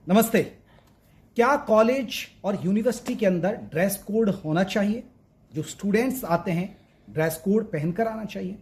नमस्ते। क्या कॉलेज और यूनिवर्सिटी के अंदर ड्रेस कोड होना चाहिए? जो स्टूडेंट्स आते हैं ड्रेस कोड पहनकर आना चाहिए?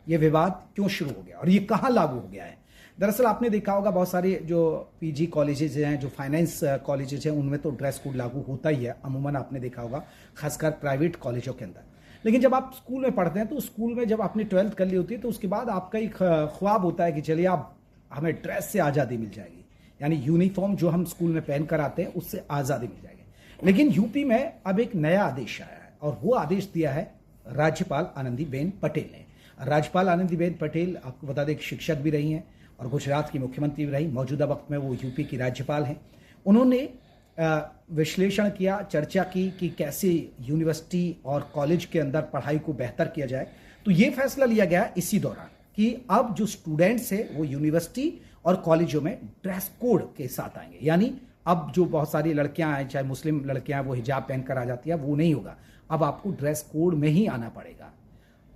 यह विवाद क्यों शुरू हो गया और ये कहां लागू हो गया है? दरअसल आपने देखा होगा बहुत सारे जो पीजी कॉलेजेस हैं, जो फाइनेंस कॉलेजेस हैं, उनमें तो ड्रेस कोड लागू होता ही है अमूमन। आपने देखा होगा खासकर प्राइवेट कॉलेजों के अंदर। लेकिन जब आप स्कूल में पढ़ते हैं तो स्कूल में जब आपने 12th कर ली होती है तो उसके बाद आपका एक ख्वाब होता है कि चलिए आप हमें ड्रेस से आज़ादी मिल जाएगी, यानी यूनिफॉर्म जो हम स्कूल में पहन कर आते हैं उससे आज़ादी मिल जाएगी। लेकिन यूपी में अब एक नया आदेश आया है और वो आदेश दिया है राज्यपाल आनंदीबेन पटेल ने। राज्यपाल आनंदीबेन पटेल आपको बता दें शिक्षक भी रही हैं और गुजरात की मुख्यमंत्री भी रही। मौजूदा वक्त में वो यूपी की राज्यपाल हैं। उन्होंने विश्लेषण किया, चर्चा की कि कैसे यूनिवर्सिटी और कॉलेज के अंदर पढ़ाई को बेहतर किया जाए। तो ये फैसला लिया गया इसी दौरान कि अब जो स्टूडेंट्स हैं वो यूनिवर्सिटी और कॉलेजों में ड्रेस कोड के साथ आएंगे। यानी अब जो बहुत सारी लड़कियां हैं, चाहे मुस्लिम लड़कियां, वो हिजाब पहनकर आ जाती है, वो नहीं होगा। अब आपको ड्रेस कोड में ही आना पड़ेगा।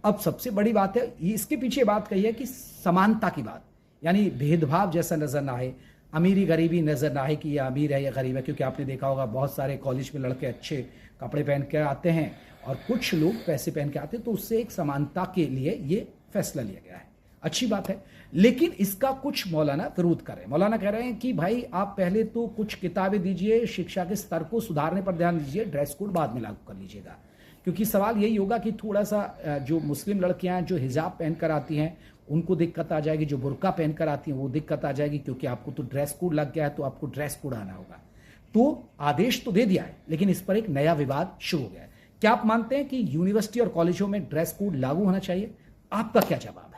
अब सबसे बड़ी बात है, इसके पीछे बात कही है कि समानता की बात, यानी भेदभाव जैसा नजर ना आए, अमीरी गरीबी नजर ना आए कि ये अमीर है या गरीब है। क्योंकि आपने देखा होगा बहुत सारे कॉलेज में लड़के अच्छे कपड़े पहन के आते हैं और कुछ लोग पैसे पहन के आते हैं। तो उससे एक समानता के लिए ये फैसला लिया गया है, अच्छी बात है। लेकिन इसका कुछ मौलाना विरोध कर रहे हैं। मौलाना कह रहे हैं कि भाई आप पहले तो कुछ किताबें दीजिए, शिक्षा के स्तर को सुधारने पर ध्यान दीजिए, ड्रेस कोड बाद में लागू कर लीजिएगा। क्योंकि सवाल यही होगा कि थोड़ा सा जो मुस्लिम लड़कियां जो हिजाब पहनकर आती हैं उनको दिक्कत आ जाएगी, जो बुर्का पहनकर आती हैं वो दिक्कत आ जाएगी। क्योंकि आपको तो ड्रेस कोड लग गया है तो आपको ड्रेस कोड आना होगा। तो आदेश तो दे दिया है लेकिन इस पर एक नया विवाद शुरू हो गया है। क्या आप मानते हैं कि यूनिवर्सिटी और कॉलेजों में ड्रेस कोड लागू होना चाहिए? आपका क्या जवाब?